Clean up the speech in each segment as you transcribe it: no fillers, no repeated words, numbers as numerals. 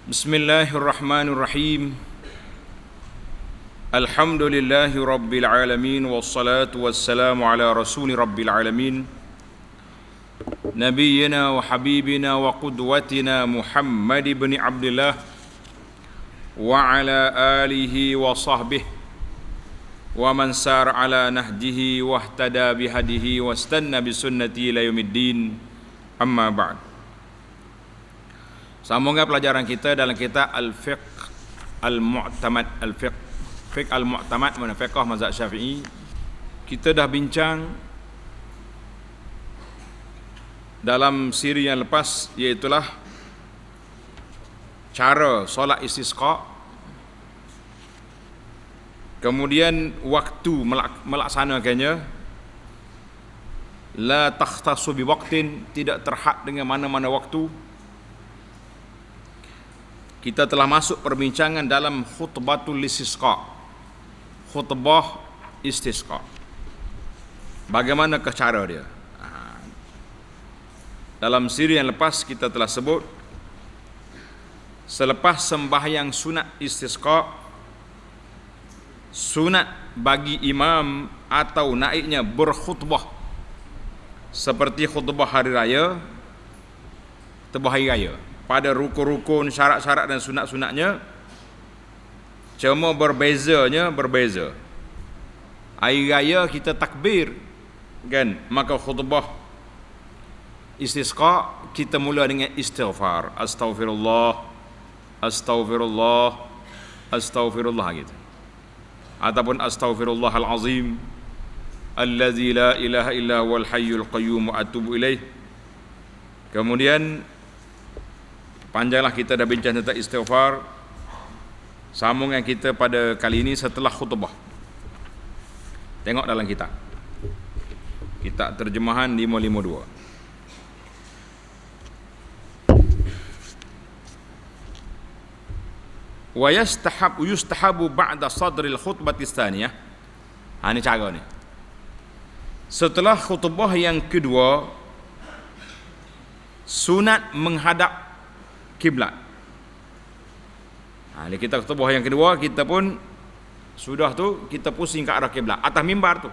Bismillahirrahmanirrahim. Alhamdulillahi rabbil alamin, wassalatu wassalamu ala rasuli rabbil alamin, nabiyyina wa habibina wa qudwatina Muhammad ibn Abdullah wa ala alihi wa sahbihi wa man sar ala nahjihi wa ihtada bihadihi wa istanna bisunnati ila yaumiddin. Amma ba'd. Sambungan pelajaran kita dalam kitab Al-Fiqh Al-Mu'tamad. Fiqh Al-Mu'tamad mana fiqh mazhab Syafi'i. Kita dah bincang dalam siri yang lepas, iaitulah cara solat istisqa, kemudian waktu melaksanakannya. La takhtassu bi waqtin, tidak terhad dengan mana-mana waktu. Kita telah masuk perbincangan dalam khutbatul istisqa, khutbah istisqa. Bagaimana cara dia? Dalam siri yang lepas kita telah sebut, selepas sembahyang sunat istisqa, sunat bagi imam atau naiknya berkhutbah seperti khutbah hari raya, khutbah hari raya. Pada rukun-rukun, syarat-syarat dan sunat-sunatnya cuma berbeza. Hari raya kita takbir, kan? Maka khutbah istisqa kita mula dengan istighfar, astaghfirullah, astaghfirullah, astaghfirullah gitu. Ataupun astaghfirullahal azim allazi la ilaha illa huwal hayyul qayyum wa atubu ilaih. Kemudian panjanglah kita dah bincang tentang istighfar. Sambungan kita pada kali ini setelah khutbah. Tengok dalam kitab terjemahan 552. Wa yustahabu ba'da sadril khutbati tsaniyah. Ini cara ni. Setelah khutbah yang kedua, sunat menghadap kiblat. Di kita khutbah yang kedua, kita pun sudah tu kita pusing ke arah kiblat atas mimbar tu.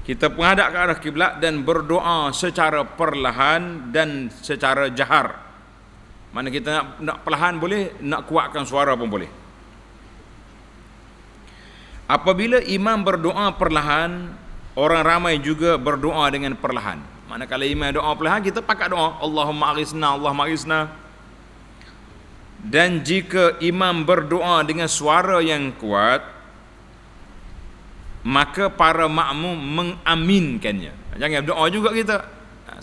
Kita menghadap ke arah kiblat dan berdoa secara perlahan dan secara jahar. Mana kita nak perlahan boleh, nak kuatkan suara pun boleh. Apabila imam berdoa perlahan, orang ramai juga berdoa dengan perlahan. Manakala imam doa perlahan, kita pakat doa Allahumma aghithna, Allahumma aghithna. Dan jika imam berdoa dengan suara yang kuat, maka para makmum mengaminkannya. Jangan doa juga kita,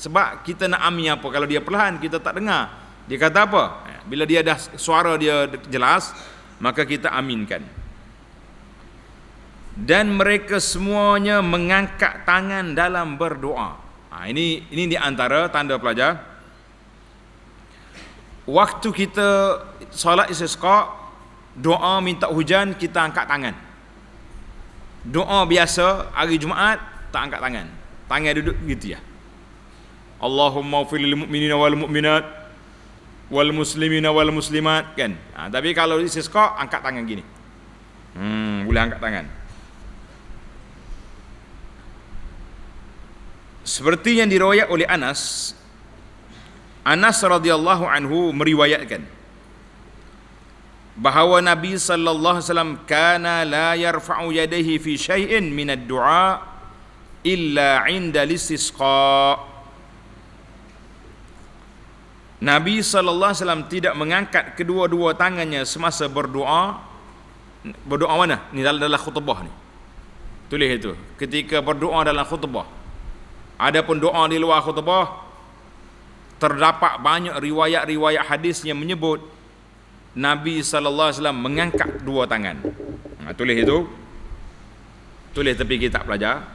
sebab kita nak amin apa kalau dia perlahan, kita tak dengar dia kata apa. Bila dia dah suara dia jelas, maka kita aminkan. Dan mereka semuanya mengangkat tangan dalam berdoa. Ini di antara tanda pelajar. Waktu kita solat istisqa, doa minta hujan, kita angkat tangan. Doa biasa hari Jumaat tak angkat tangan, tangan duduk gitu ya. Allahumma ighfir lil mu'minina wal mu'minat wal muslimina wal muslimat, kan? Tapi kalau istisqa angkat tangan gini. Boleh angkat tangan. Seperti yang diriwayat oleh Anas radhiyallahu anhu meriwayatkan bahawa Nabi sallallahu alaihi wasallam kana la yarfa'u yadayhi fi syai'in min ad-du'a illa 'inda al-istisqa. Nabi sallallahu alaihi wasallam tidak mengangkat kedua-dua tangannya semasa berdoa. Berdoa mana? Ni dalam khutbah ni. Tulis itu, ketika berdoa dalam khutbah. Adapun doa di luar khutbah, terdapat banyak riwayat-riwayat hadis yang menyebut Nabi sallallahu alaihi wasallam mengangkat dua tangan. Tulis itu. Tulis tepi kitab pelajar.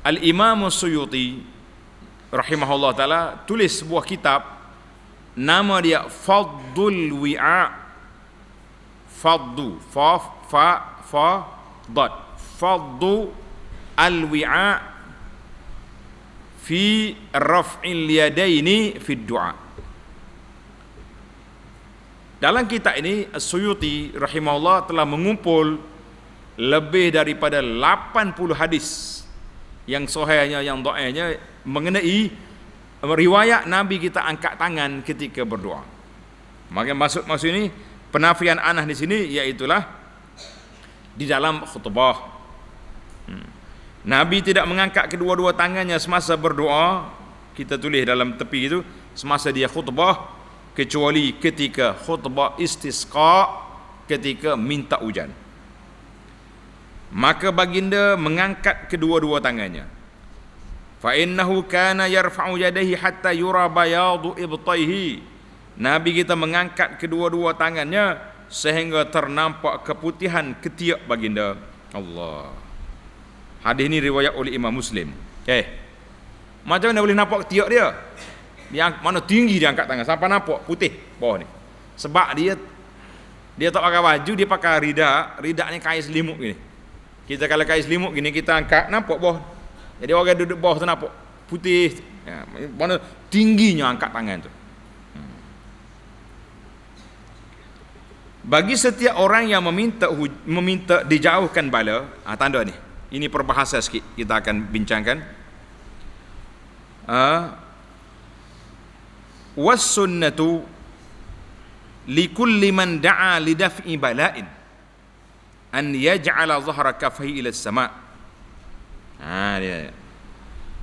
Al-Imam Suyuti rahimahullah taala tulis sebuah kitab, nama dia Faddul Wi'a. Faddu Faddu al-Wi'a fi raf'il yadaini fi du'a. Dalam kitab ini As-Suyuti rahimahullah telah mengumpul lebih daripada 80 hadis yang sahihnya, yang dhaifnya mengenai riwayat Nabi kita angkat tangan ketika berdoa. Maka maksud ini penafian Anas di sini iaitulah di dalam khutbah. Nabi tidak mengangkat kedua-dua tangannya semasa berdoa. Kita tulis dalam tepi itu semasa dia khutbah, kecuali ketika khutbah istisqa, ketika minta hujan. Maka baginda mengangkat kedua-dua tangannya. Fa innahu kana yarfa'u yadayhi hatta yura bayadu ibtaihi. Nabi kita mengangkat kedua-dua tangannya sehingga ternampak keputihan ketiak baginda. Allah. Hadis ini riwayat oleh Imam Muslim. Macam mana boleh nampak ketiak dia? Dia mana tinggi dia angkat tangan sampai nampak putih bawah ni. Sebab dia tak pakai baju, dia pakai ridak ni kain selimut gini. Kita kalau kain selimut gini kita angkat nampak bawah. Jadi orang duduk bawah tu nampak putih. Ya, mana tingginya angkat tangan tu. Bagi setiap orang yang meminta dijauhkan bala, tanda ni. Ini perbahasa sikit kita akan bincangkan. Was-sunnatu likulli man da'a lidaf'i bala'in an yaj'ala dhahra kaffaihi ila as-sama'. Dia.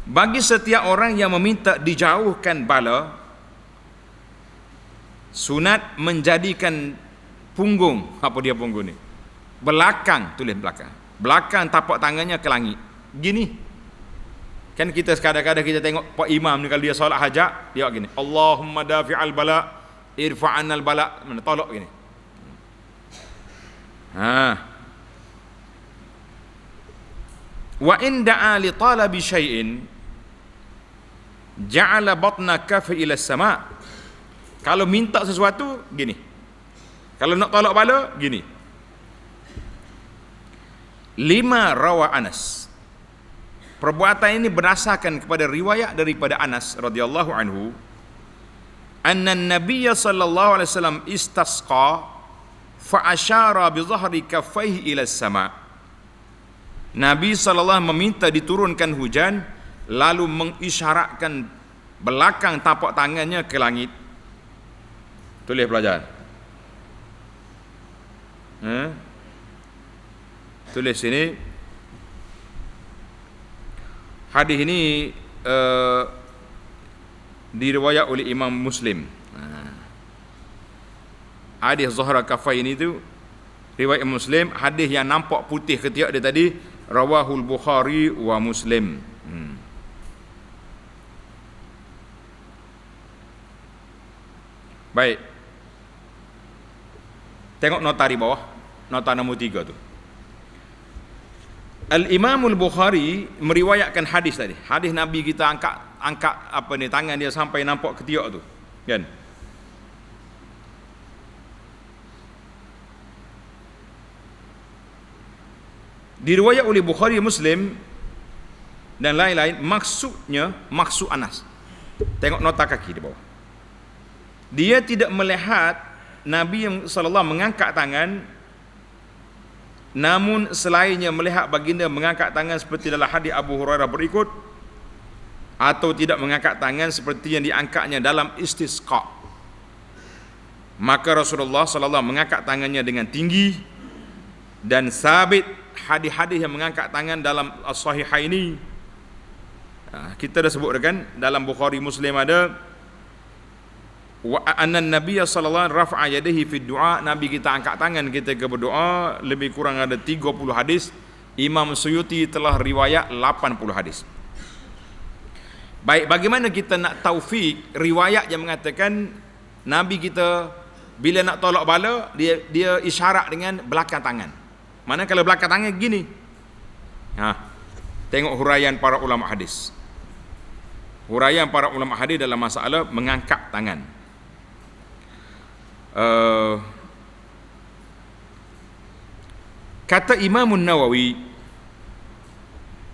Bagi setiap orang yang meminta dijauhkan bala, sunat menjadikan punggung, apa dia punggung ni? Belakang, tulis belakang. Belakang tapak tangannya ke langit. Gini. Kan kita kadang-kadang kita tengok Pak Imam ni kalau dia solat hajat, dia gini, Allahumma dafi'al bala, irfa'annal bala, mana tolak gini. Wa in da'a li talabi syai'in ja'ala batna kaffi ila as-sama'. Kalau minta sesuatu gini. Kalau nak tolak bala gini. 5 rawa Anas. Perbuatan ini berdasarkan kepada riwayat daripada Anas radhiyallahu anhu, anna an-nabiy sallallahu alaihi wasallam istasqa fa asyara bi dhahri kaffaihi ila as-sama'. Nabi sallallahu meminta diturunkan hujan lalu mengisyaratkan belakang tapak tangannya ke langit. Tulis pelajar. Tulis sini. Hadis ini diriwayat oleh Imam Muslim. Hadis Zahra Kafai ini tu riwayat Muslim. Hadis yang nampak putih ketiak dia tadi rawahul Bukhari wa Muslim. Baik. Tengok nota di bawah, nota nombor 3 tu. Al-Imamul Bukhari meriwayatkan hadis tadi. Hadis Nabi kita angkat apa ni tangan dia sampai nampak ketiak tu. Kan? Diriwayat oleh Bukhari, Muslim dan lain-lain, maksudnya maksud Anas. Tengok nota kaki di bawah. Dia tidak melihat Nabi sallallahu mengangkat tangan, namun selainnya melihat baginda mengangkat tangan seperti dalam hadis Abu Hurairah berikut, atau tidak mengangkat tangan seperti yang diangkatnya dalam istisqa. Maka Rasulullah sallallahu mengangkat tangannya dengan tinggi, dan sabit hadis-hadis yang mengangkat tangan dalam as-sahihaini. Kita dah sebutkan dalam Bukhari, Muslim ada wa anna an-nabiy sallallahu alaihi rafa'a yadayhi fi du'a. Nabi kita angkat tangan ketika berdoa. Lebih kurang ada 30 hadis. Imam Suyuti telah riwayat 80 hadis. Baik, bagaimana kita nak taufik riwayat yang mengatakan Nabi kita bila nak tolak bala dia isyarat dengan belakang tangan. Mana kalau belakang tangan gini. Tengok huraian para ulama hadis. Huraian para ulama hadis dalam masalah mengangkat tangan. Kata Imam Nawawi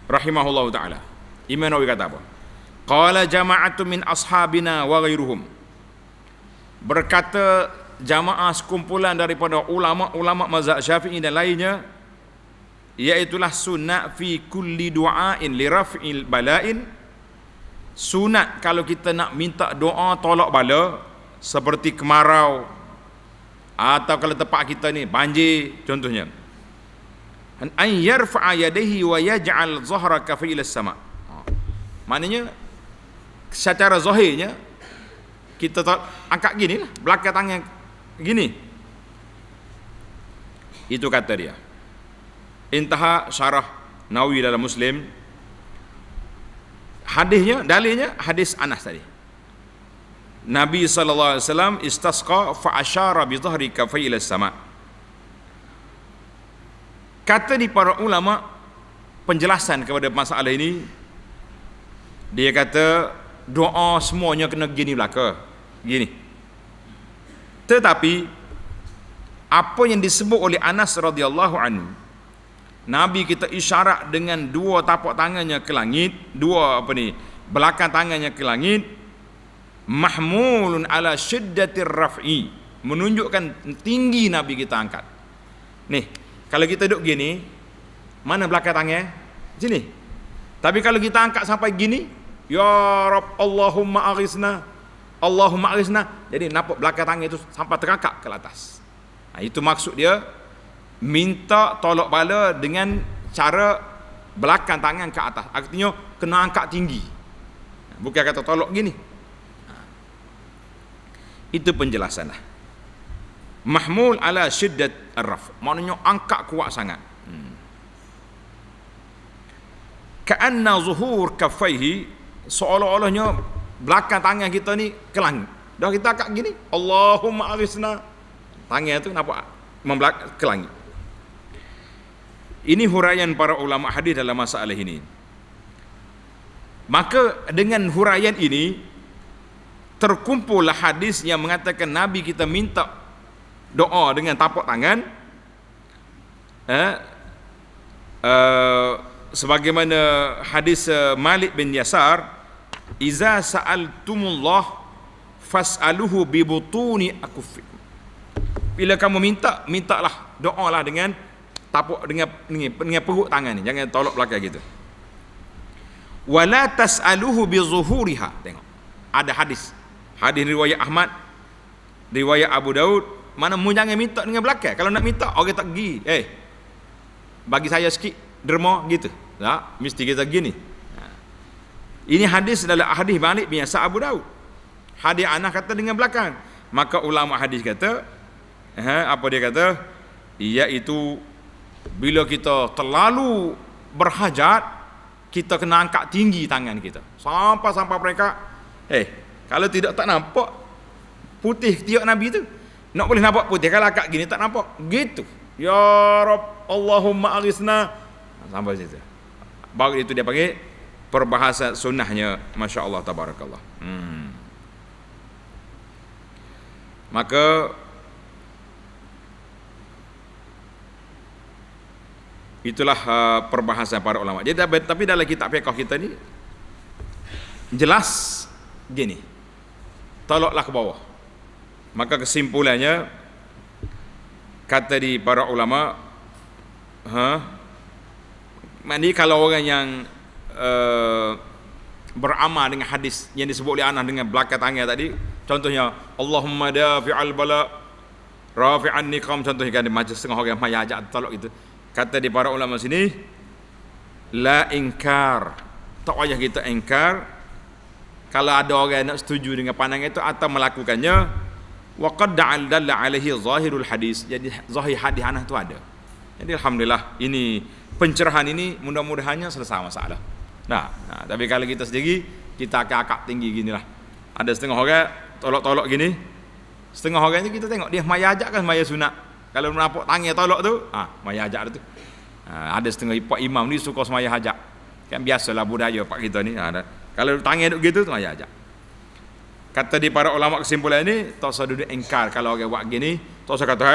rahimahullah ta'ala, Imam Nawawi kata apa? Qala jama'atu min ashabina wa ghairuhum. Berkata jamaah sekumpulan daripada ulama-ulama mazhab Syafi'i dan lainnya, iaitulah sunat fi kulli du'ain li raf'il bala'in. Sunat kalau kita nak minta doa tolak bala, seperti kemarau atau kalau tempat kita ni banjir contohnya, an yarfa'a yadayhi wa yaj'al zahra kafi ila sama. Maknanya secara zahirnya kita angkat gini lah, belakang tangan gini. Itu kata dia. Intaha syarah Nawawi dalam Muslim. Hadisnya, dalilnya hadis Anas tadi. Nabi SAW istasqa fa asyara bi dhahri kafai ila sama. Kata di para ulama penjelasan kepada masalah ini, dia kata doa semuanya kena gini belaka, gini. Tetapi apa yang disebut oleh Anas radhiyallahu anhu, Nabi kita isyarat dengan dua tapak tangannya ke langit, belakang tangannya ke langit, mahmulun ala syiddatir raf'i, menunjukkan tinggi Nabi kita angkat. Nih, kalau kita duduk gini, mana belakang tangan? Sini. Tapi kalau kita angkat sampai gini, ya Rabb Allahumma aghithna, Allahumma aghithna, jadi nampak belakang tangan itu sampai terangkat ke atas. Nah, itu maksud dia minta tolak bala dengan cara belakang tangan ke atas. Artinya kena angkat tinggi, bukan kata tolak gini. Itu penjelasanlah. Mahmul ala syiddat ar-raf, maknanya angkat kuat sangat. Ka'anna zuhur kaffaihi, seolah-olahnya belakang tangan kita ni ke langit. Dah kita angkat gini, Allahumma aghithna, tangan tu nampak membelak ke langit. Ini huraian para ulama hadis dalam masalah ini. Maka dengan huraian ini terkumpullah hadis yang mengatakan Nabi kita minta doa dengan tapak tangan, sebagaimana hadis Malik bin Yasar, iza sa'altumullah fas'aluhu bi butuni akufikum. Bila kamu mintalah, doalah dengan tapak, dengan perut tangan ni, jangan tolak belakang gitu. Wala tas'aluhu bi zuhuriha. Tengok, ada hadis riwayat Ahmad, riwayat Abu Daud, mana mu jangan minta dengan belakang. Kalau nak minta orang tak pergi, bagi saya sikit derma gitu, tak, mesti kita gini. Ini hadis adalah hadis Malik bin Yasar Abu Daud. Hadis Anas kata dengan belakang. Maka ulama hadis kata, apa dia kata, iaitu bila kita terlalu berhajat, kita kena angkat tinggi tangan kita sampai mereka, kalau tidak tak nampak putih tiak Nabi tu. Nak boleh nampak putih, kalau angkat gini tak nampak gitu. Ya Rabb Allahumma aghithna, sampai situ. Baru itu dia panggil perbahasa sunnahnya. Masya Allah, tabarakallah. Maka itulah perbahasan para ulama. Jadi, tapi dalam kitab fiqh kita ni jelas gini, tolaklah ke bawah. Maka kesimpulannya, kata di para ulama, maknanya kalau orang yang beramal dengan hadis yang disebut oleh Anas dengan belakang tangan tadi, contohnya Allahumma dafi'al bala rafi'an niqam, contohnya kan macam setengah orang maya ajak tolak itu. Kata di para ulama sini, la inkar, tak payah kita ingkar kalau ada orang nak setuju dengan pandangan itu atau melakukannya. Wa qad dalla alaihi zahirul hadis, jadi zahir hadis Anas itu ada. Jadi alhamdulillah, ini pencerahan ini mudah-mudahannya selesai masalah. Nah, tapi kalau kita sendiri, kita akak tinggi ginilah. Ada setengah orang tolak-tolak gini, setengah orang ni kita tengok dia maya ajak kan, maya sunat. Kalau nampak tangan tolak tu, maya ajak tu. Ada setengah pak imam ni suka semaya hajak. Kan biasalah budaya pak kita ni. Kalau tangan duk gitu tu maya ajak. Kata di para ulama kesimpulan ini, tak usah duduk engkar kalau orang buat gini, tak usah kata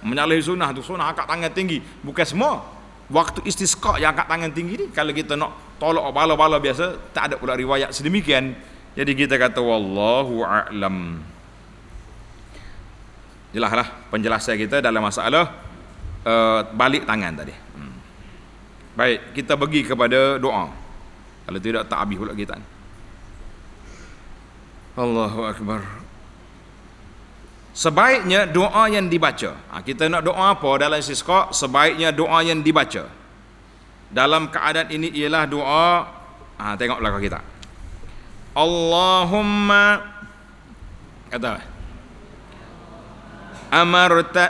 menyalahi sunnah tu, sunnah angkat tangan tinggi. Bukan semua waktu istisqa yang angkat tangan tinggi ni. Kalau kita nak tolak bala-bala biasa, tak ada pula riwayat sedemikian. Jadi kita kata wallahu a'lam. Jelaslah penjelasan kita dalam masalah balik tangan tadi. Baik, kita pergi kepada doa. Kalau tidak tak habis pula kita. Allahu Akbar. Sebaiknya doa yang dibaca. Kita nak doa apa dalam istisqa? Sebaiknya doa yang dibaca. Dalam keadaan ini ialah doa, tengok belakang kita. Allahumma, kata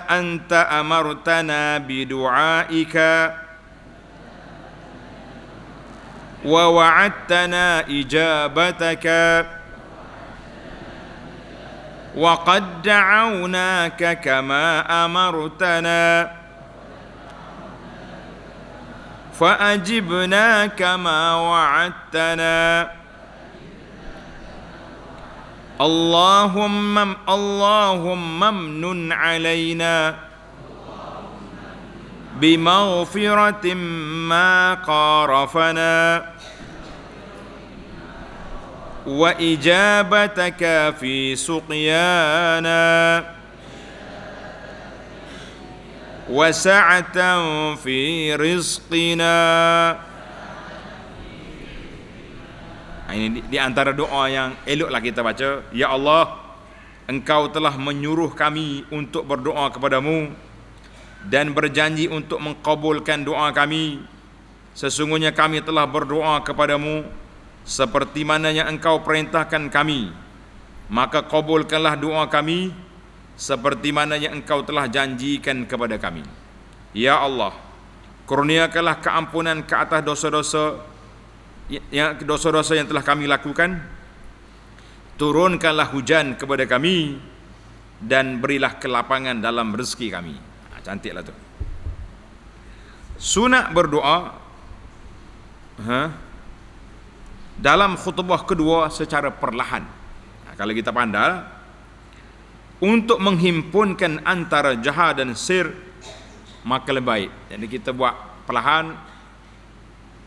anta amartana bidu'aika wa wa'adtana ijabataka wa qad da'awnaka kama amartana fa'ajibna kama wa'adtana Allahumma amnun alaina bimaghfiratin ma qarafana wa ijabataka fi suqyana wa sa'atan fi rizqina. Ini di antara doa yang eloklah kita baca. Ya Allah, Engkau telah menyuruh kami untuk berdoa kepadamu dan berjanji untuk mengkabulkan doa kami. Sesungguhnya kami telah berdoa kepadamu seperti mana yang Engkau perintahkan kami, maka kabulkanlah doa kami seperti mana yang Engkau telah janjikan kepada kami. Ya Allah, kurniakanlah keampunan ke atas dosa-dosa yang telah kami lakukan, turunkanlah hujan kepada kami dan berilah kelapangan dalam rezeki kami. Cantiklah tu. Sunat berdoa dalam khutbah kedua secara perlahan. Kalau kita pandai untuk menghimpunkan antara jahar dan sir, maka lebih baik. Jadi kita buat perlahan,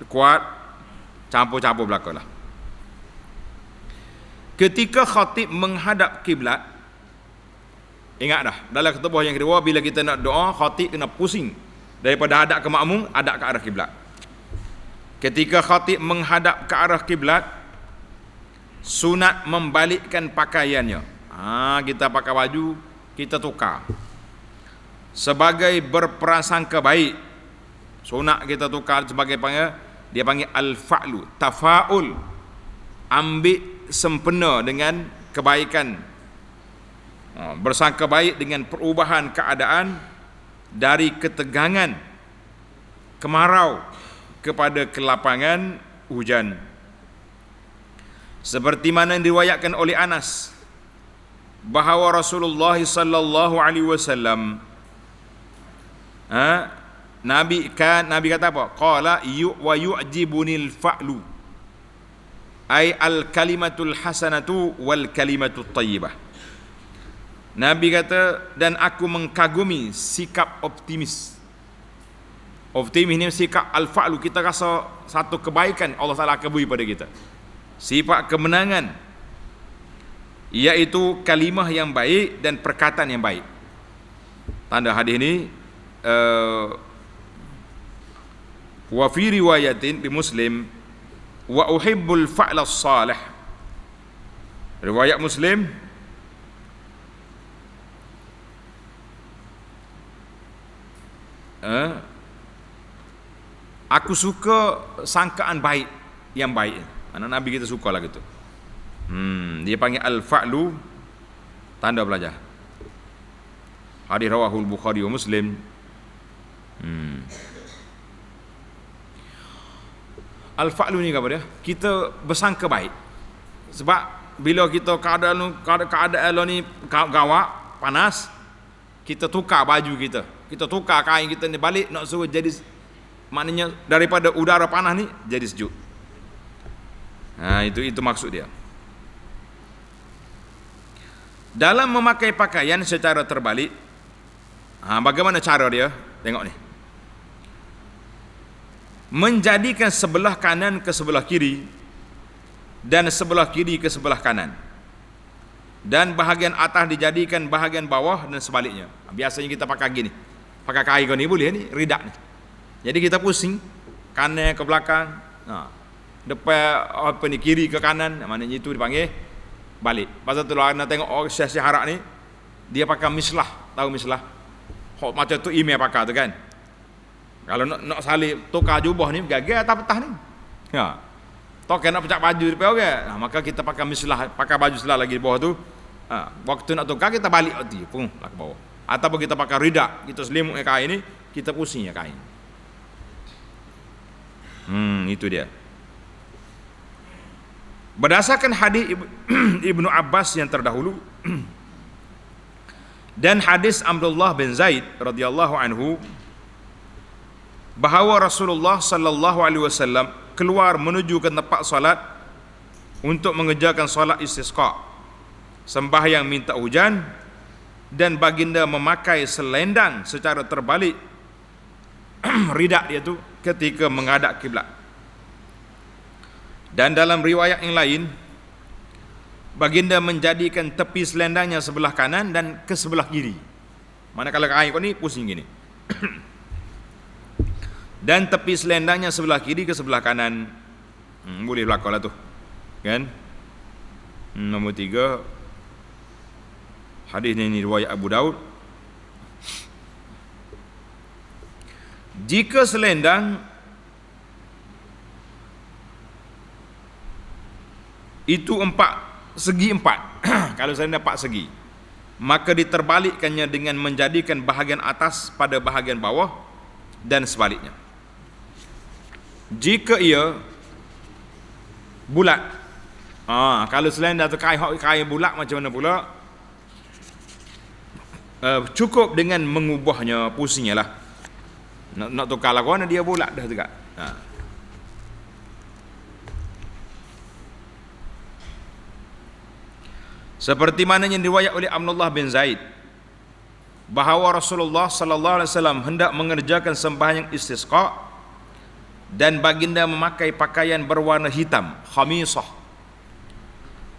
kuat, campur-campur belakanglah. Ketika khatib menghadap kiblat, ingat dah, dalam khutbah yang kedua bila kita nak doa, khatib kena pusing daripada hadap ke makmum, hadap ke arah kiblat. Ketika khatib menghadap ke arah kiblat, sunat membalikkan pakaiannya. Kita pakai baju, kita tukar sebagai berprasangka baik. Sunat kita tukar sebagai dia panggil al-fa'lu, tafa'ul, ambil sempena dengan kebaikan, bersangka baik dengan perubahan keadaan dari ketegangan kemarau kepada kelapangan hujan. Seperti mana yang diriwayatkan oleh Anas bahawa Rasulullah sallallahu alaihi wasallam Nabi kata apa? Qala wa yu'jibunil fa'lu, ay al kalimatul hasanatu wal kalimatut thayyibah. Nabi kata, dan aku mengkagumi sikap optimis. Optimis ni sikap al-fa'lu, kita rasa satu kebaikan Allah Taala akan beri pada kita. Sifat kemenangan, iaitu kalimah yang baik dan perkataan yang baik. Tanda hadis ni wa fi riwayatin di Muslim wa uhibbul fa'la salih. Riwayat Muslim, aku suka sangkaan baik, yang baik. Anak Nabi kita suka lah gitu. Dia panggil al-fa'lu, tanda belajar. Hadis rawahul Bukhari wa Muslim. Al-fa'lu ni apa dia? Kita bersangka baik. Sebab bila kita keadaan ni gawak, panas, kita tukar baju kita. Kita tukar kain kita ni balik, nak suruh jadi, maknanya daripada udara panas ni jadi sejuk. Itu maksud dia. Dalam memakai pakaian secara terbalik, bagaimana cara dia? Tengok ni. Menjadikan sebelah kanan ke sebelah kiri dan sebelah kiri ke sebelah kanan. dan bahagian atas dijadikan bahagian bawah dan sebaliknya. Biasanya kita pakai gini, pakai kain ni boleh ni, ridak ni. Jadi kita pusing kanan ke belakang, depan apa ni, kiri ke kanan, maknanya itu dipanggil balik. Pasal tu lah nak tengok orang Syekh Harak ni, dia pakai mislah, tahu mislah? Macam tu email pakai tu kan. Kalau nak salib tukar jubah ni gagal atas petah ni. Ya. Tokan nak pecah baju depan orang. Maka kita pakai mislah, pakai baju selah lagi di bawah tu. Waktu nak tukar kita balik hati, pung lah ke bawah. Ataupun kita pakai ridak, kita selimut kain ni, kita pusing kain. Itu dia. Berdasarkan hadis Ibnu Abbas yang terdahulu dan hadis Abdullah bin Zaid radhiyallahu anhu, bahawa Rasulullah sallallahu alaihi wasallam keluar menuju ke tempat solat untuk mengerjakan solat istisqa, sembahyang minta hujan, dan baginda memakai selendang secara terbalik ridak dia tu ketika menghadap kiblat. Dan dalam riwayat yang lain, baginda menjadikan tepi selendangnya sebelah kanan dan ke sebelah kiri. Manakala kain kau ni pusing gini. Dan tepi selendangnya sebelah kiri ke sebelah kanan. Boleh berlaku lah tu, kan? Nombor 3, hadis ini riwayat Abu Daud. Jika selendang itu segi 4 kalau selendang 4 segi, maka diterbalikkannya dengan menjadikan bahagian atas pada bahagian bawah dan sebaliknya. Jika ia bulat, kalau selendang tu kain bulat macam mana pula? Cukup dengan mengubahnya, pusingnya lah. Nak tukar lagu mana dia bulat dah juga. Seperti mana yang diriwayat oleh Abdullah bin Zaid, bahawa Rasulullah sallallahu alaihi wasallam hendak mengerjakan sembahyang istisqa dan baginda memakai pakaian berwarna hitam, khamisah.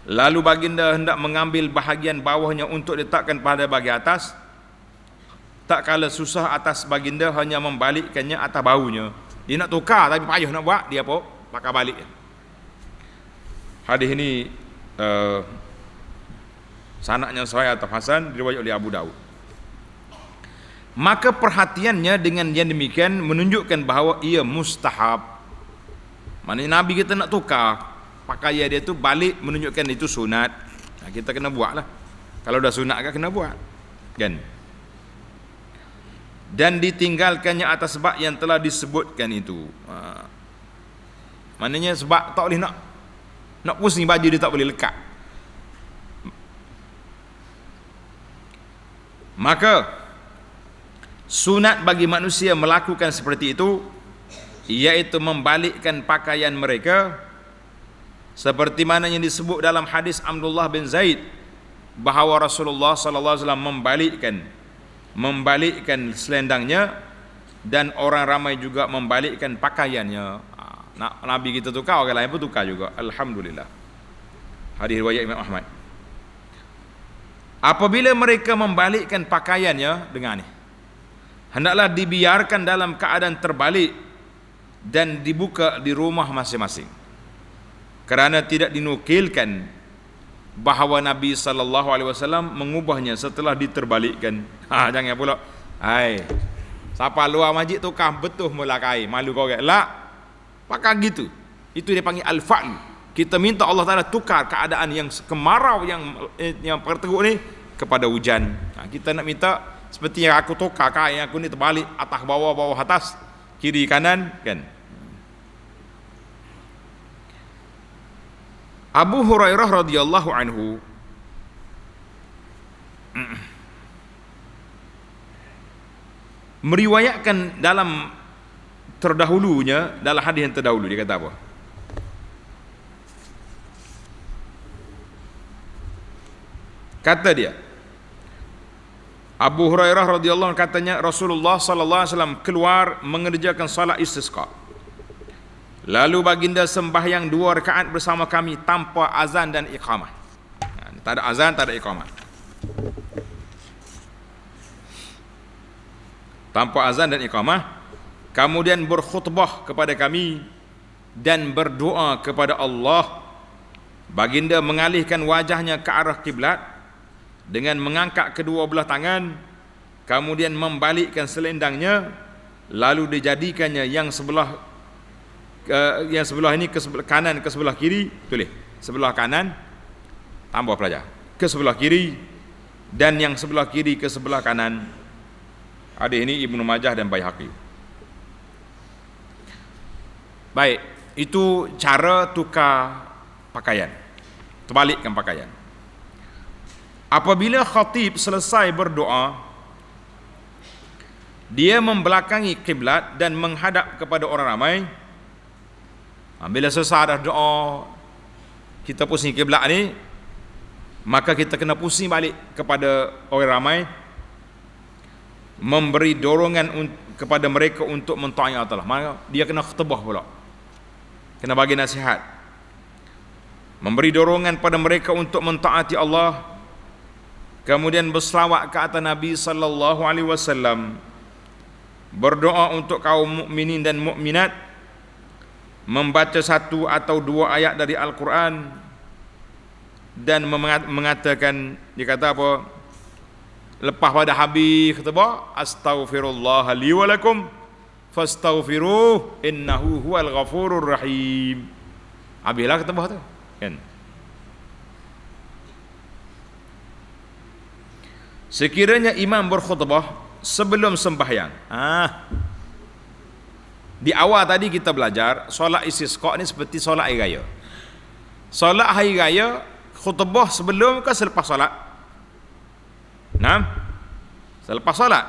Lalu baginda hendak mengambil bahagian bawahnya untuk diletakkan pada bahagian atas. Tak kala susah atas baginda hanya membalikkannya atas baunya. Dia nak tukar tapi payah nak buat, dia apa? Pakai balik. Hadis ini sanadnya sahih atau hasan, diriwayat oleh Abu Daud. Maka perhatiannya dengan yang demikian menunjukkan bahawa ia mustahab. Maknanya Nabi kita nak tukar pakaian dia tu balik, menunjukkan itu sunat. Kita kena buat lah. Kalau dah sunat kan kena buat, kan? Dan ditinggalkannya atas sebab yang telah disebutkan itu. Maknanya sebab tak boleh nak pusing baju dia, tak boleh lekat. Maka sunat bagi manusia melakukan seperti itu, iaitu membalikkan pakaian mereka, seperti mana yang disebut dalam hadis Abdullah bin Zaid, bahawa Rasulullah sallallahu alaihi wasallam membalikkan selendangnya, dan orang ramai juga membalikkan pakaiannya. Nabi kita tukar, orang lain pun tukar juga. Alhamdulillah. Hadis riwayat Imam Ahmad. Apabila mereka membalikkan pakaiannya dengan ni, hendaklah dibiarkan dalam keadaan terbalik dan dibuka di rumah masing-masing, kerana tidak dinukilkan bahawa Nabi SAW mengubahnya setelah diterbalikkan. Jangan pula, siapa luar masjid tukar betul mula kain, malu kau orang. Lah, pakai gitu. Itu dia panggil al-fa'l. Kita minta Allah Ta'ala tukar keadaan yang kemarau, yang perteruk ni kepada hujan. Kita nak minta seperti yang aku tukar kain aku ni terbalik, atas bawah, bawah atas, kiri kanan, kan? Abu Hurairah radhiyallahu anhu meriwayatkan dalam terdahulunya, dalam hadis yang terdahulu, dia kata apa? Kata dia, Abu Hurairah radhiyallahu anhu katanya, Rasulullah sallallahu alaihi wasallam keluar mengerjakan salat istisqa. Lalu baginda sembahyang 2 rakaat bersama kami tanpa azan dan iqamah. Tak ada azan, tak ada iqamah. Tanpa azan dan iqamah. Kemudian berkhutbah kepada kami dan berdoa kepada Allah. Baginda mengalihkan wajahnya ke arah kiblat dengan mengangkat kedua belah tangan, kemudian membalikkan selendangnya, lalu dijadikannya yang sebelah ini ke sebelah kanan, ke sebelah kiri, tulis sebelah kanan, tambah pelajar, ke sebelah kiri, dan yang sebelah kiri ke sebelah kanan. Hadis ini Ibnu Majah dan Baihaqi. Baik, itu cara tukar pakaian, terbalikkan pakaian. Apabila khatib selesai berdoa, dia membelakangi kiblat dan menghadap kepada orang ramai. Bila selesai dah doa, kita pusing kiblat ni, maka kita kena pusing balik kepada orang ramai, memberi dorongan kepada mereka untuk mentaati Allah. Maka dia kena khutbah pula, kena bagi nasihat, memberi dorongan pada mereka untuk mentaati Allah, kemudian berselawat ke atas Nabi sallallahu alaihi wasallam, berdoa untuk kaum mukminin dan mukminat, membaca satu atau dua ayat dari Al-Quran, dan mengatakan, dia kata apa, lepas pada habis khutbah, astaghfirullah li wa lakum fastaghfiruh innahu huwal ghafurur rahim. Habislah khutbah tu kan. Sekiranya imam berkhutbah sebelum sembahyang, di awal tadi kita belajar solat istisqa ni seperti solat hari raya. Solat hari raya khutbah sebelum ke selepas solat? Nah, selepas solat.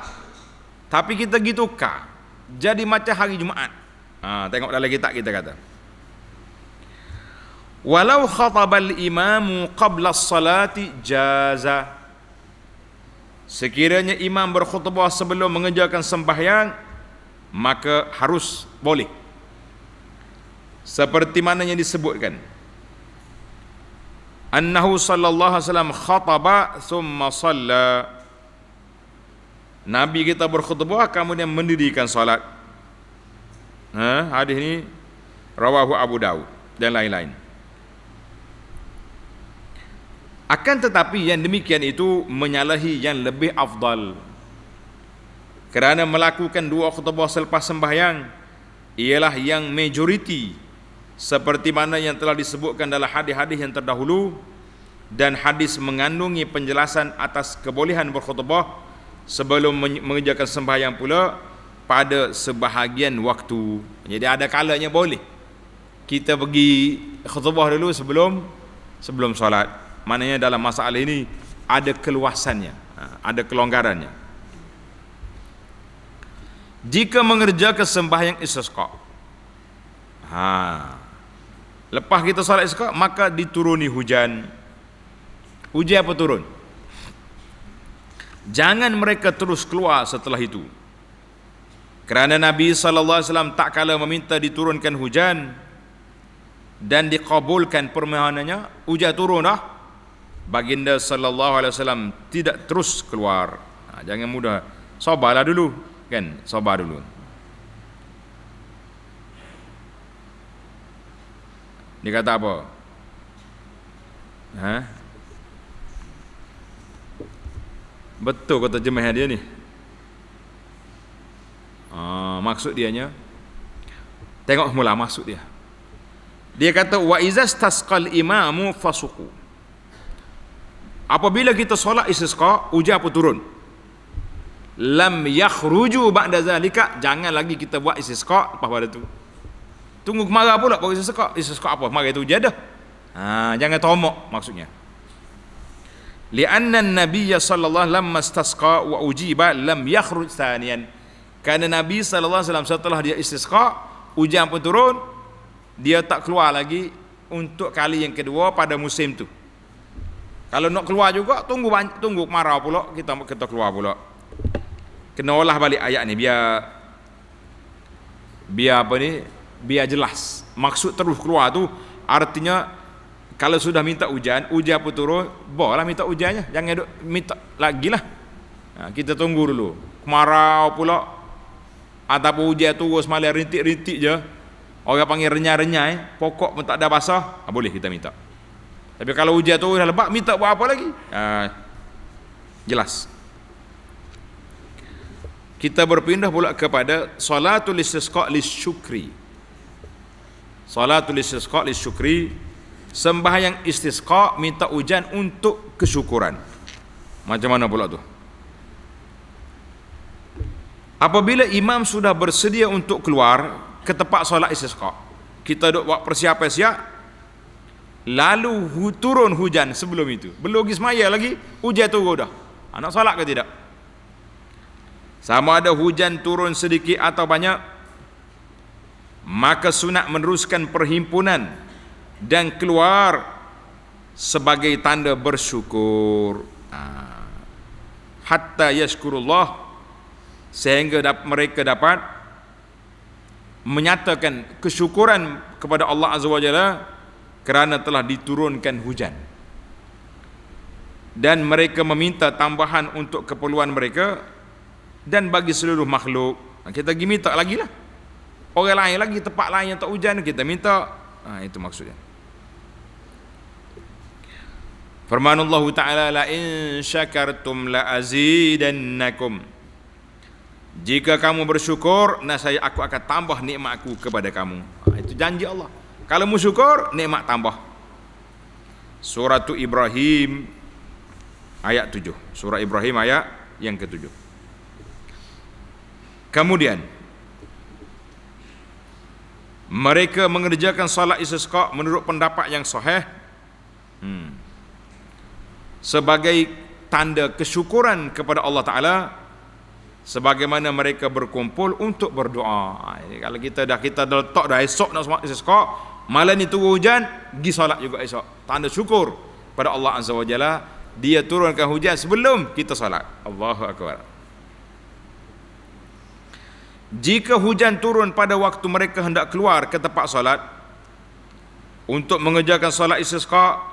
Tapi kita gitu tukar jadi macam hari Jumaat. Tengok dalam kitab kita kata, walau khatabal imamu qabla as-salati jaza. Sekiranya imam berkhutbah sebelum mengerjakan sembahyang, maka harus boleh, seperti mana yang disebutkan, annahu sallallahu alaihi wasallam khataba thumma shalla. Nabi kita berkhutbah kemudian mendirikan salat. Hadis ini rawahu Abu Daud dan lain-lain. Akan tetapi yang demikian itu menyalahi yang lebih afdal, kerana melakukan dua khutbah selepas sembahyang ialah yang majoriti, seperti mana yang telah disebutkan dalam hadis-hadis yang terdahulu, dan hadis mengandungi penjelasan atas kebolehan berkhutbah sebelum mengerjakan sembahyang pula pada sebahagian waktu. Jadi ada kalanya boleh kita pergi khutbah dulu sebelum solat. Maknanya dalam masalah ini ada keluasannya, ada kelonggarannya. Jika mengerjakan sembahyang istisqa, lepas kita solat istisqa, maka dituruni hujan. Hujan apa turun? Jangan mereka terus keluar setelah itu, kerana Nabi sallallahu alaihi wasallam tak kala meminta diturunkan hujan dan dikabulkan permohonannya. Hujan turun dah, baginda sallallahu alaihi wasallam tidak terus keluar. Jangan mudah, sabarlah dulu kan, sabar dulu. Dia kata apa? Betul kata terjemah dia ni. Maksud dianya, tengok mula maksud dia. Dia kata wa izas tasqal imamu fasuqu. Apabila kita solat istisqa, hujan apa turun, lam yakhruju ba'da zalika, jangan lagi kita buat istisqa lepas pada tu. Tunggu kemarau pula baru istisqa. Istisqa apa? Mari tu hujan dah. Jangan tomok maksudnya. Li'anna an-nabiyya sallallahu alaihi wasallam istasqa wa ujiba lam yakhruj thaniyan. Kerana Nabi sallallahu alaihi wasallam setelah dia istisqa, hujan pun turun, dia tak keluar lagi untuk kali yang kedua pada musim tu. Kalau nak keluar juga, tunggu kemarau pula, kita keluar pula. Kena olah balik ayat ni biar apa ni, biar jelas. Maksud terus keluar tu artinya kalau sudah minta hujan pun turun, bolehlah minta hujannya, jangan duk minta lagi lah. Kita tunggu dulu. Kemarau pula ataupun hujan turun semalam rintik-rintik je, orang panggil renyah-renyah, pokok pun tak ada basah, boleh kita minta. Tapi kalau hujan turun dah lebat, minta buat apa lagi? Jelas. Kita berpindah pula kepada salatul istisqa lisyukri. Salatul istisqa lisyukri, sembahyang istisqa minta hujan untuk kesyukuran. Macam mana pula tu? Apabila imam sudah bersedia untuk keluar ke tempat solat istisqa, kita duk buat persiapan siap, lalu turun hujan sebelum itu. Belum pergi semaya lagi, hujan turun dah. Nak solat ke tidak? Sama ada hujan turun sedikit atau banyak, maka sunat meneruskan perhimpunan dan keluar sebagai tanda bersyukur. Hatta yashkurullah, sehingga mereka dapat menyatakan kesyukuran kepada Allah Azza wa Jalla kerana telah diturunkan hujan, dan mereka meminta tambahan untuk keperluan mereka dan bagi seluruh makhluk. Kita pergi minta lagi lah, orang lain lagi, tempat lain yang tak hujan kita minta. Itu maksudnya. Firman Allah Ta'ala, la in syakartum la azidannakum, jika kamu bersyukur, nascaya aku akan tambah nikmat aku kepada kamu. Itu janji Allah. Kalau mu syukur, nikmat tambah. Surah Ibrahim ayat 7. Surah Ibrahim ayat yang ke-7. Kemudian mereka mengerjakan salat istisqa menurut pendapat yang sahih sebagai tanda kesyukuran kepada Allah Ta'ala, sebagaimana mereka berkumpul untuk berdoa. Kalau kita dah letak dah esok nak salat istisqa, malam ni turun hujan, pergi salat juga esok, tanda syukur pada Allah Azza wa Jalla, dia turunkan hujan sebelum kita salat. Allahu Akbar. Jika hujan turun pada waktu mereka hendak keluar ke tempat salat untuk mengerjakan salat istisqa,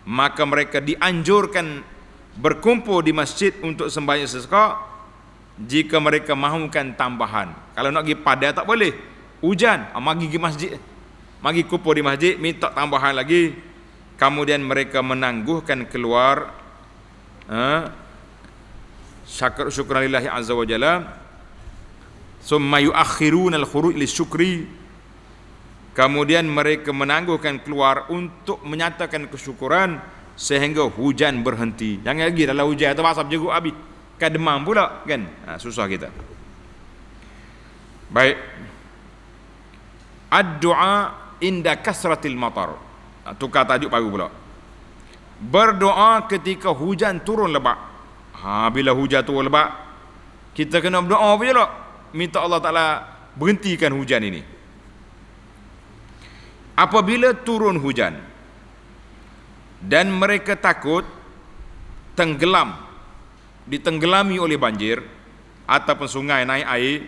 maka mereka dianjurkan berkumpul di masjid untuk sembahyang istisqa jika mereka mahukan tambahan. Kalau nak pergi padai tak boleh, hujan, mari pergi masjid, mari kumpul di masjid, minta tambahan lagi. Kemudian mereka menangguhkan keluar syukur lillahi azza wa jalla, summa yuakhiruna al-khuruj lisyukri, kemudian mereka menangguhkan keluar untuk menyatakan kesyukuran sehingga hujan berhenti. Jangan lagi dalam hujan tu basah jeruk habis, kan demam pula kan. Susah kita. Baik. Ad-du'a inda kasratil matar. Tukar tajuk baru pula. Berdoa ketika hujan turun lebat. Bila hujan turun lebat, kita kena berdoa apa je lah, minta Allah Ta'ala berhentikan hujan ini. Apabila turun hujan dan mereka takut tenggelam, ditenggelami oleh banjir ataupun sungai naik air,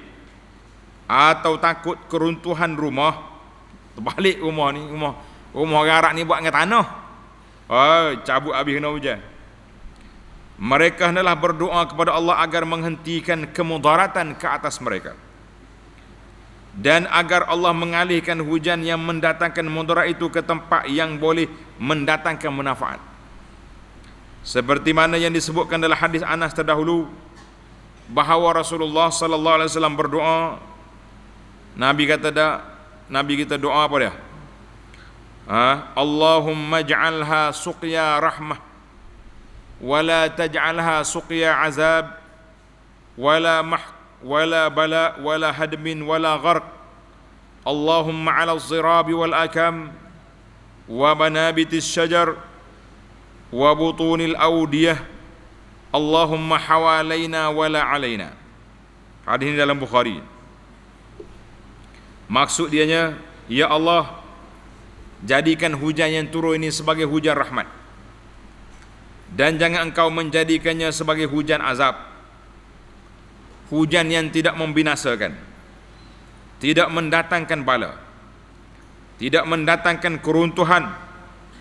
atau takut keruntuhan rumah, terbalik rumah ni, rumah garak ni buat dengan tanah, cabut habis kena hujan, mereka hendaklah berdoa kepada Allah agar menghentikan kemudaratan ke atas mereka, dan agar Allah mengalihkan hujan yang mendatangkan mudarat itu ke tempat yang boleh mendatangkan manfaat, seperti mana yang disebutkan dalam hadis Anas terdahulu bahawa Rasulullah sallallahu alaihi wasallam berdoa. Nabi kita doa apa dia? Allahumma ij'alha suqya rahmah wala taj'alha suqya azab wala bala wala hadmin wala gharq. Allahumma 'ala az-zirabi wal akam wa manabitis syajar wa butunil awdiyah. Allahumma hawalaina wala alaina. Hadis ini dalam Bukhari. Maksud dianya, ya Allah, jadikan hujan yang turun ini sebagai hujan rahmat, dan jangan engkau menjadikannya sebagai hujan azab, hujan yang tidak membinasakan, tidak mendatangkan bala, tidak mendatangkan keruntuhan,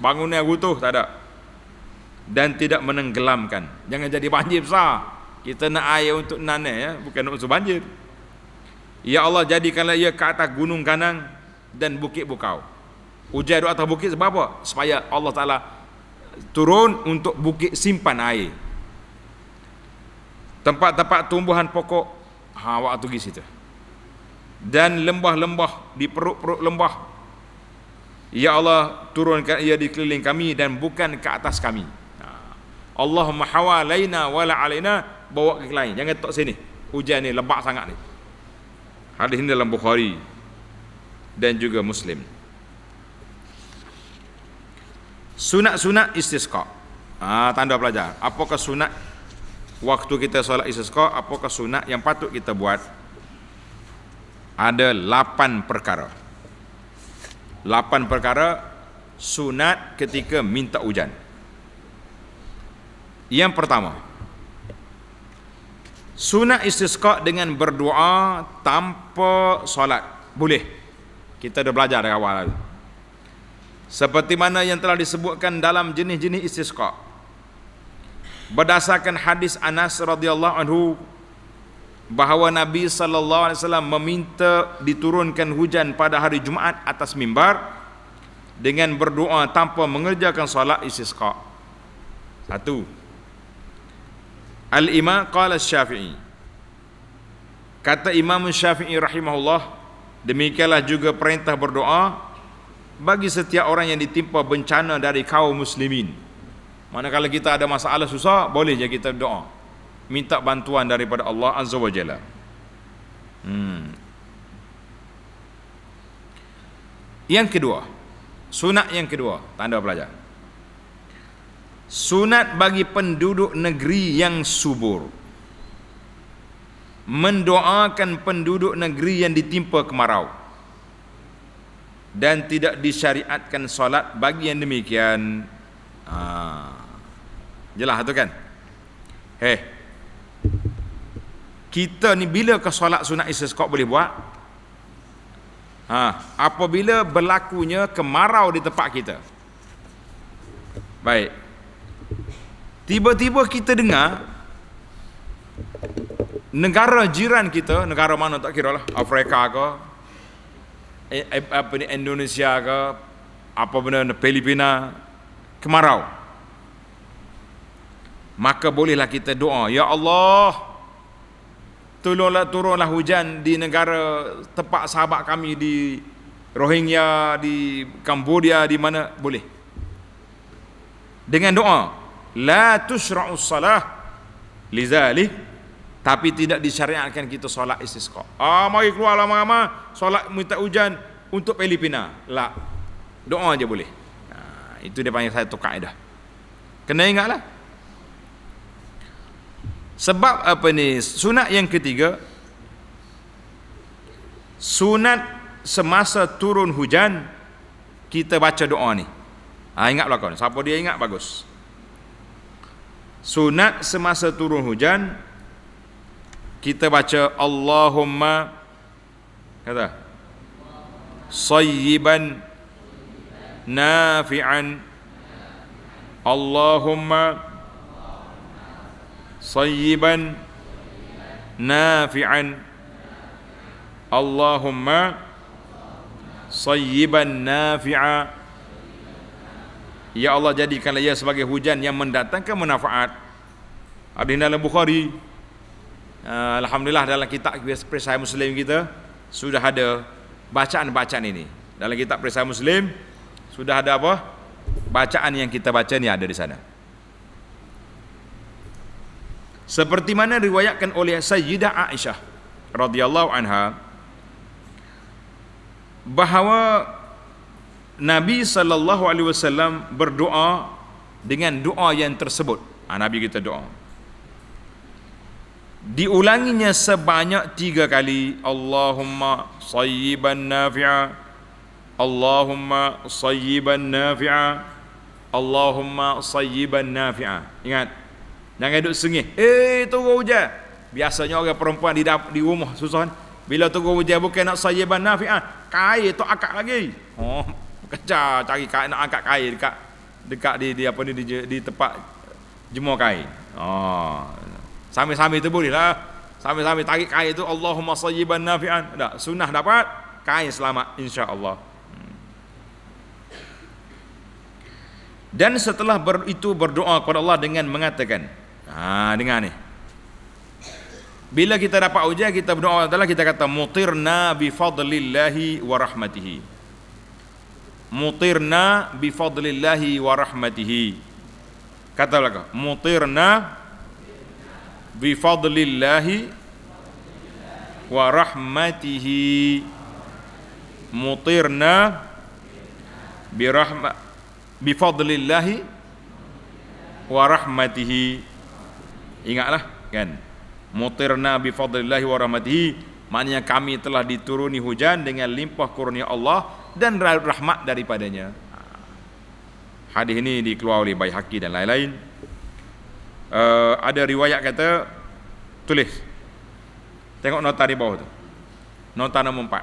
bangunan runtuh, tak ada. Dan tidak menenggelamkan. Jangan jadi banjir besar. Kita nak air untuk nanai, ya, bukan untuk banjir. Ya Allah, jadikanlah ia ke atas gunung kanang dan bukit bukau. Hujan di atas bukit sebab apa? Supaya Allah Ta'ala turun untuk bukit simpan air. Tempat-tempat tumbuhan pokok, waktu pergi situ. Dan lembah-lembah, di perut-perut lembah, ya Allah, turunkan ia di keliling kami dan bukan ke atas kami. Allahumma hawalaina wala alaina, bawa ke lain, jangan tok sini. Hujan ni lebat sangat ni. Hadis ini dalam Bukhari dan juga Muslim. Sunat-sunat istisqa. Tanda pelajar. Apakah sunat waktu kita solat istisqa? Apakah sunat yang patut kita buat? Ada 8 perkara. 8 perkara sunat ketika minta hujan. Yang pertama, sunat istisqa dengan berdoa tanpa solat. Boleh. Kita dah belajar dari awal. Seperti mana yang telah disebutkan dalam jenis-jenis istisqa. Berdasarkan hadis Anas radhiyallahu anhu bahawa Nabi sallallahu alaihi wasallam meminta diturunkan hujan pada hari Jumaat atas mimbar dengan berdoa tanpa mengerjakan solat istisqa. 1. Al-Imam qala Syafi'i. Kata Imam Syafi'i rahimahullah, demikianlah juga perintah berdoa bagi setiap orang yang ditimpa bencana dari kaum muslimin. Manakala kita ada masalah susah, boleh je kita doa, minta bantuan daripada Allah Azza wa Jalla. Yang kedua, sunat yang kedua, tanda pelajar. Sunat bagi penduduk negeri yang subur, mendoakan penduduk negeri yang ditimpa kemarau, dan tidak disyariatkan solat bagi yang demikian. Jelas tu kan? Kita ni bila ke solat sunat istisqa boleh buat? Apabila berlakunya kemarau di tempat kita. Baik. Tiba-tiba kita dengar negara jiran kita, negara mana tak kira lah, Afrika ke, Indonesia ke, apa benda, Filipina, kemarau. Maka bolehlah kita doa, ya Allah, turunlah hujan di negara tempat sahabat kami di Rohingya, di Cambodia, di mana, boleh. Dengan doa, la tusra'us salah lizalik, tapi tidak disyariatkan kita solat istisqa. Mari keluar lama-lama solat minta hujan untuk Filipina. La, doa aja boleh. Itu dia panggil satu kaedah. Kena ingatlah. Sebab apa ni? Sunat yang ketiga, sunat semasa turun hujan kita baca doa ni. Ingatlah kawan. Siapa dia ingat bagus. Sunat semasa turun hujan kita baca Allahumma, kata, sayyiban nafi'an, Allahumma sayyiban nafi'an, Allahumma sayyiban nafi'a. Ya Allah, jadikanlah ia sebagai hujan yang mendatangkan manfaat. Hadis dalam Bukhari. Alhamdulillah dalam kitab Perisai Muslim kita sudah ada bacaan-bacaan ini. Dalam kitab Perisai Muslim sudah ada apa? Bacaan yang kita baca ni ada di sana. Seperti mana riwayatkan oleh Sayyidah Aisyah radhiyallahu anha bahawa Nabi sallallahu alaihi wasallam berdoa dengan doa yang tersebut. Nabi kita doa. Diulanginya sebanyak 3 kali. Allahumma sayyiban nafi'a, Allahumma sayyiban nafi'a, Allahumma sayyiban nafi'a. Ingat, jangan duduk sengih. Turun hujan. Biasanya orang perempuan di rumah susah. Bila turun hujan bukan nak sayyiban nafi'a, kain tak akak lagi. Kejar cari kain, nak angkat kain dekat dekat di apa ni di tempat jemur kain. Sambil-sambil tu boleh lah. Sambil-sambil tarik kain tu Allahumma sayyiban nafi'an. Dah sunnah dapat, kain selamat insya-Allah. Dan setelah itu berdoa kepada Allah dengan mengatakan, dengar ni. Bila kita dapat ujian, kita berdoa adalah kita kata mutirna bi fadlillahi wa rahmatihi. Mutirna bi fadlillahi wa rahmatihi. Katalah mutirna bi fadlillahi wa rahmatihi. Mutirna bi fadlillahi wa rahmatihi. Ingatlah kan, mutirna bi fadlillahi wa rahmatihi, maknanya kami telah dituruni hujan dengan limpah kurnia Allah dan rahmat daripadanya. Hadis ini dikeluarkan oleh Baihaqi dan lain-lain. Ada riwayat kata, tulis, tengok nota di bawah tu, nota nombor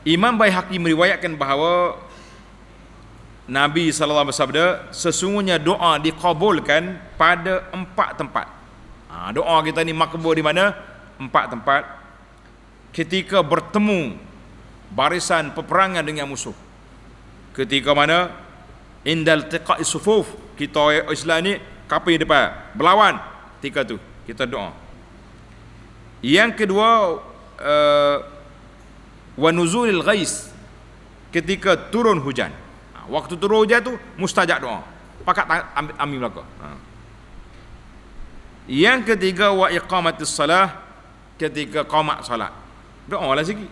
4. Imam Baihaqi meriwayatkan bahawa Nabi SAW bersabda, sesungguhnya doa dikabulkan pada 4 tempat. Doa kita ni makbul di mana? 4 tempat. Ketika bertemu barisan peperangan dengan musuh. Ketika mana? Indal tiqa'i sufuf. Kita Islam ni kapi depan, berlawan. Ketika tu kita doa. Yang kedua, wa nuzulil ghais. Ketika turun hujan. Waktu turun hujan tu mustajab doa. Pakat ambil belaka. Yang ketiga, wa iqamatis salah, ketika qamat salat. Doa lah sikit.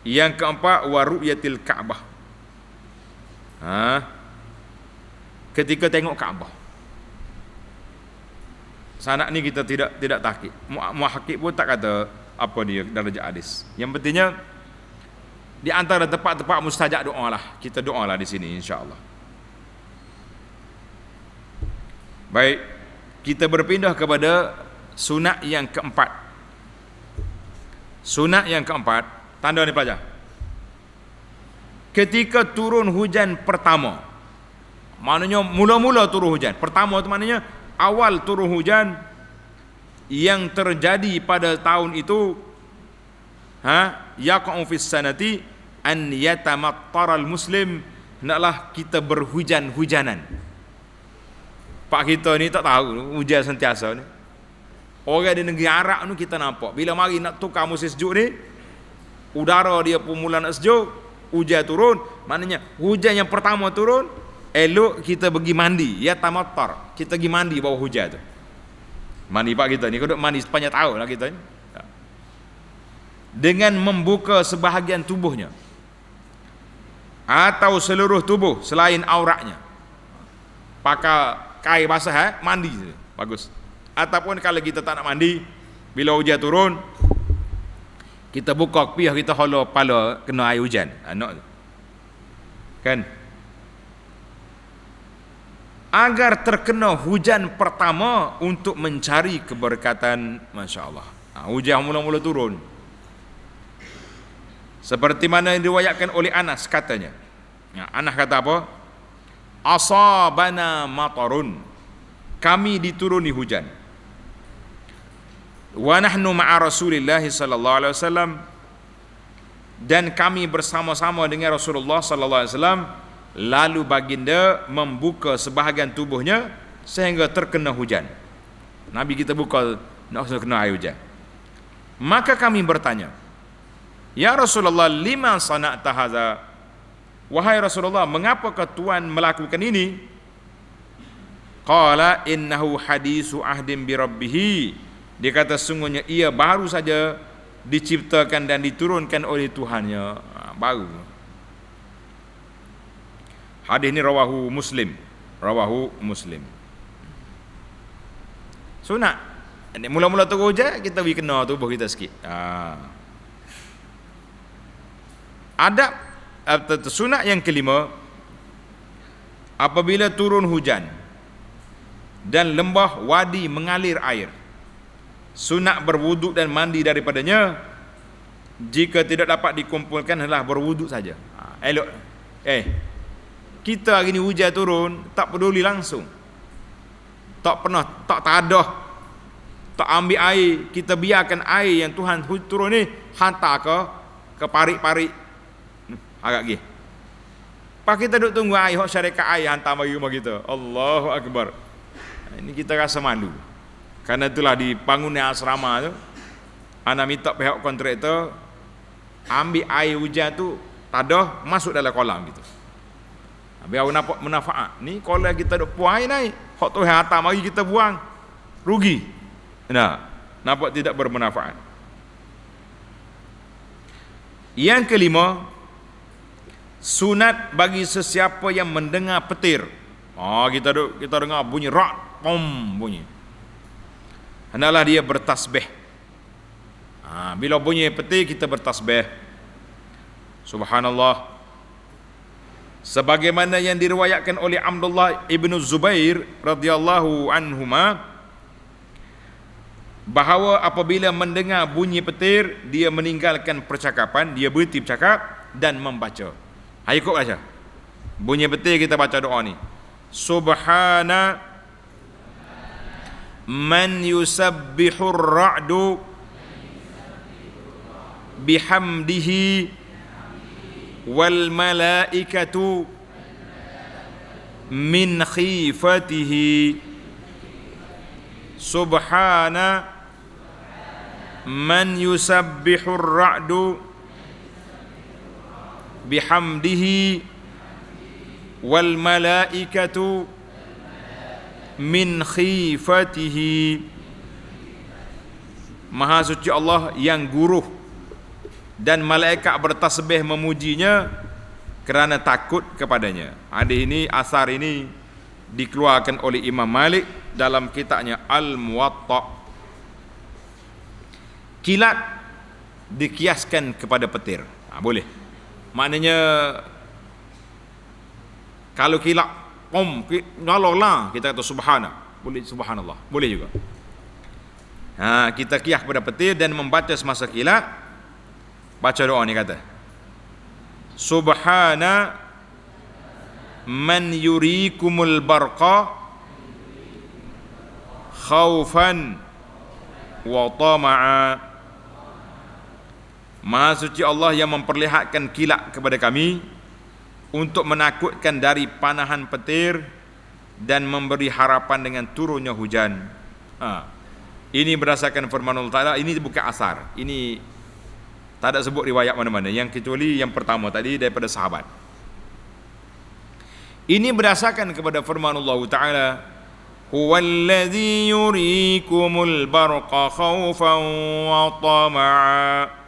Yang keempat, wa ru'yatil Ka'bah. Ketika tengok Kaabah. Sanak ni kita tidak tahqiq. Muhaqqiq pun tak kata apa dia darjah hadis. Yang pentingnya di antara tempat-tempat mustajab doa lah. Kita doa lah di sini insya-Allah. Baik, kita berpindah kepada sunat yang keempat. Sunat yang keempat, tanda ni pelajar. Ketika turun hujan pertama. Maknanya mula-mula turun hujan. Pertama tu maknanya awal turun hujan yang terjadi pada tahun itu, yaqa'u fis sanati an yatamattaral muslim, hendaklah kita berhujan-hujanan. Pak kita ni tak tahu hujan sentiasa ni. Orang di negeri Arab ni kita nampak bila mari nak tukar musim sejuk ni, udara dia pun mula nak sejuk, hujan turun. Maknanya hujan yang pertama turun, elok kita pergi mandi, yatamattar, kita pergi mandi bawah hujan tu. Mandi pak kita ni, kau duk mandi sepanjang tahun lah kita ni. Dengan membuka sebahagian tubuhnya atau seluruh tubuh selain auratnya, pakai kain basah, mandi bagus. Ataupun kalau kita tak nak mandi, bila hujan turun, kita buka piah, kita holor kepala kena air hujan, nak kan, agar terkena hujan pertama untuk mencari keberkatan. Masya Allah, hujan mula-mula turun. Seperti mana yang diriwayatkan oleh Anas, katanya, Anas kata apa? Asabana matarun, kami dituruni hujan. Wa nahnu ma'a Rasulillah sallallahu alaihi wasallam, dan kami bersama-sama dengan Rasulullah sallallahu alaihi wasallam. Lalu baginda membuka sebahagian tubuhnya sehingga terkena hujan. Nabi kita buka nak kena air hujan. Maka kami bertanya, ya Rasulullah, lima sana'ta hadza? Wahai Rasulullah, mengapakah Tuhan melakukan ini? Qala innahu hadisu ahdin bi rabbih. Dia kata sungguhnya ia baru saja diciptakan dan diturunkan oleh Tuhannya. Baru. Hadis ini rawahu Muslim. Rawahu Muslim. Sunat. Mula-mula turun hujan, kita pergi kena tubuh kita sikit. Adab sunat yang kelima, apabila turun hujan dan lembah wadi mengalir air, sunat berwuduk dan mandi daripadanya. Jika tidak dapat dikumpulkan, hendaklah berwuduk saja. Elok. kita hari ni hujan turun, tak peduli langsung. Tak pernah, tak tadah, tak ambil air, kita biarkan air yang Tuhan turun ni hantar ke parik-parik. Agak gih. Pas kita duk tunggu air, hok syarikat air hantar bagi rumah kita. Allahu Akbar. Ini kita rasa malu. Karena itulah di bangunan asrama tu, ana minta pihak kontraktor ambil air hujan tu tadah masuk dalam kolam gitu. Habis awak nampak manfaat. Ni kolam kita duk puang air naik. Hak tu hantar mari kita buang. Rugi. Nah, nampak tidak bermanfaat. Yang kelima, sunat bagi sesiapa yang mendengar petir. Kita dengar bunyi rak, pom bunyi. Hendaklah dia bertasbih. Bila bunyi petir kita bertasbih. Subhanallah. Sebagaimana yang diriwayatkan oleh Abdullah ibnu Zubair radhiyallahu anhuma, bahawa apabila mendengar bunyi petir, dia meninggalkan percakapan, dia berhenti bercakap dan membaca. Ikut baca. Bunyi petir kita baca doa ni. Subhana man yusabbihur ra'du bihamdihi wal malaikatu min khifatihi. Subhana man yusabbihur ra'du bihamdihi wal malaikatu min khifatihi. Maha suci Allah yang guruh dan malaikat bertasbih memujinya kerana takut kepadanya. Hadis ini, asar ini dikeluarkan oleh Imam Malik dalam kitabnya Al-Muwatta. Kilat dikiaskan kepada petir. Boleh. Maknanya kalau kilat pom nyalolah, kita kata subhana, boleh subhanallah, boleh juga. Kita kias kepada petir dan membaca semasa kilat. Baca doa ni kata, Subhana man yurikumul barqa khaufan wa tama'a. Maha suci Allah yang memperlihatkan kilat kepada kami untuk menakutkan dari panahan petir dan memberi harapan dengan turunnya hujan. Ini berdasarkan firman Allah Ta'ala. Ini bukan asar, ini tak ada sebut riwayat mana-mana, yang kecuali yang pertama tadi daripada sahabat. Ini berdasarkan kepada firman Allah Ta'ala, huwallazi yurikumul barqa khaufan wa tama'a.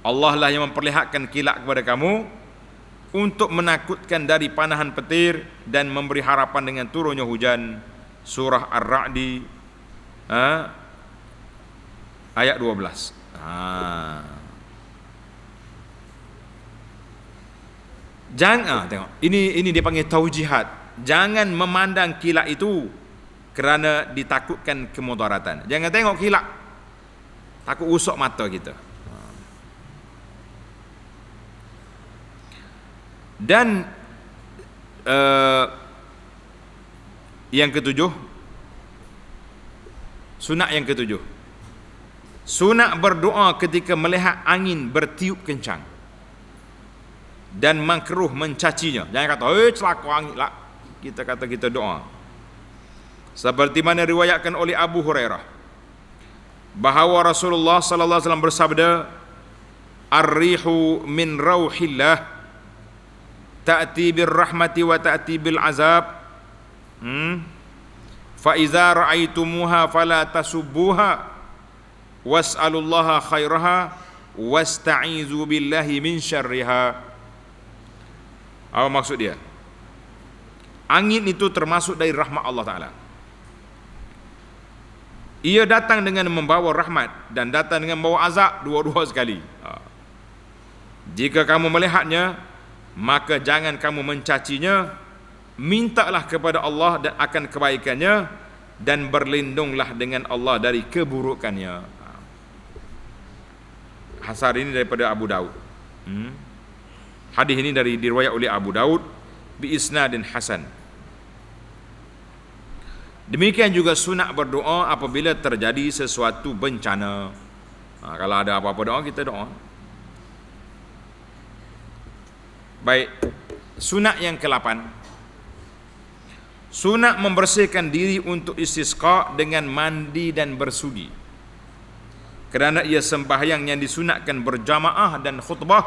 Allah lah yang memperlihatkan kilat kepada kamu untuk menakutkan dari panahan petir dan memberi harapan dengan turunnya hujan. Surah Ar-Ra'di ayat 12. Jangan tengok. Ini dia panggil taujihat. Jangan memandang kilat itu kerana ditakutkan kemudaratan. Jangan tengok kilat takut usok mata kita. Dan yang ketujuh, sunat yang ketujuh, sunat berdoa ketika melihat angin bertiup kencang dan makruh mencacinya. Jangan kata celaka angin lah. Kita kata kita doa. Seperti mana riwayatkan oleh Abu Hurairah bahawa Rasulullah sallallahu alaihi wasallam bersabda, ar-rihu min rauhillah ta'ti bir rahmati wa ta'ti bil azab. Fa iza ra'aitumuha fala tasubbuha was'alullaha khairaha wasta'izu billahi min syarriha. Apa maksud dia? Angin itu termasuk dari rahmat Allah Ta'ala. Ia datang dengan membawa rahmat dan datang dengan membawa azab, dua-dua sekali. Jika kamu melihatnya, maka jangan kamu mencacinya. Mintalah kepada Allah dan akan kebaikannya, dan berlindunglah dengan Allah dari keburukannya. Hasar ini daripada Abu Daud. Hadis ini diriwayat oleh Abu Daud bi isnadin hasan. Demikian juga sunat berdoa apabila terjadi sesuatu bencana. Kalau ada apa-apa doa, kita doa. Baik, sunat yang ke-8. Sunat membersihkan diri untuk istisqa dengan mandi dan bersudi. Kerana ia sembahyang yang disunatkan berjamaah dan khutbah,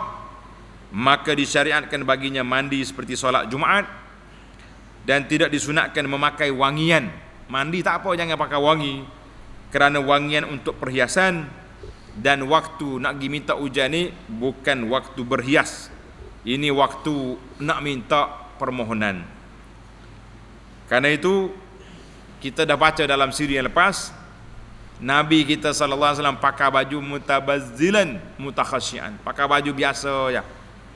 maka disyariatkan baginya mandi seperti solat Jumaat, dan tidak disunatkan memakai wangian. Mandi tak apa, jangan pakai wangi, kerana wangian untuk perhiasan, dan waktu nak pergi minta hujan ni bukan waktu berhias. Ini waktu nak minta permohonan. Karena itu kita dah baca dalam siri yang lepas, Nabi kita sallallahu alaihi wasallam pakai baju mutabazzilan mutakhasyian, pakai baju biasa ya.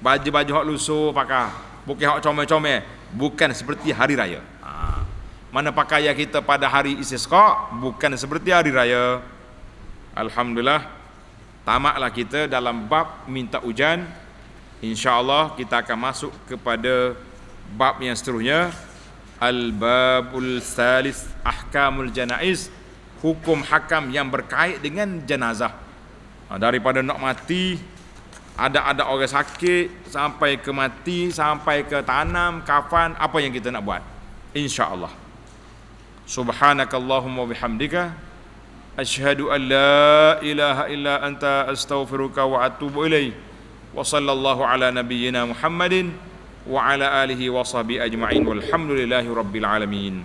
Baju-baju hak lusuh pakai, bukan hak comel-comel, bukan seperti hari raya. Mana pakaian kita pada hari istisqa bukan seperti hari raya. Alhamdulillah, tamatlah kita dalam bab minta hujan. InsyaAllah kita akan masuk kepada bab yang seterusnya, Al-Babul Thalith, Ahkamul Janaiz, hukum hakam yang berkait dengan jenazah. Daripada nak mati, ada orang sakit, sampai ke mati, sampai ke tanam, kafan, apa yang kita nak buat, InsyaAllah. Subhanakallahumma bihamdika asyhadu an la ilaha illa anta astaghfiruka wa atubu ilaik. Wa sallallahu ala nabiyyina Muhammadin wa ala alihi wa sahbihi ajma'in walhamdulillahi rabbil alamin.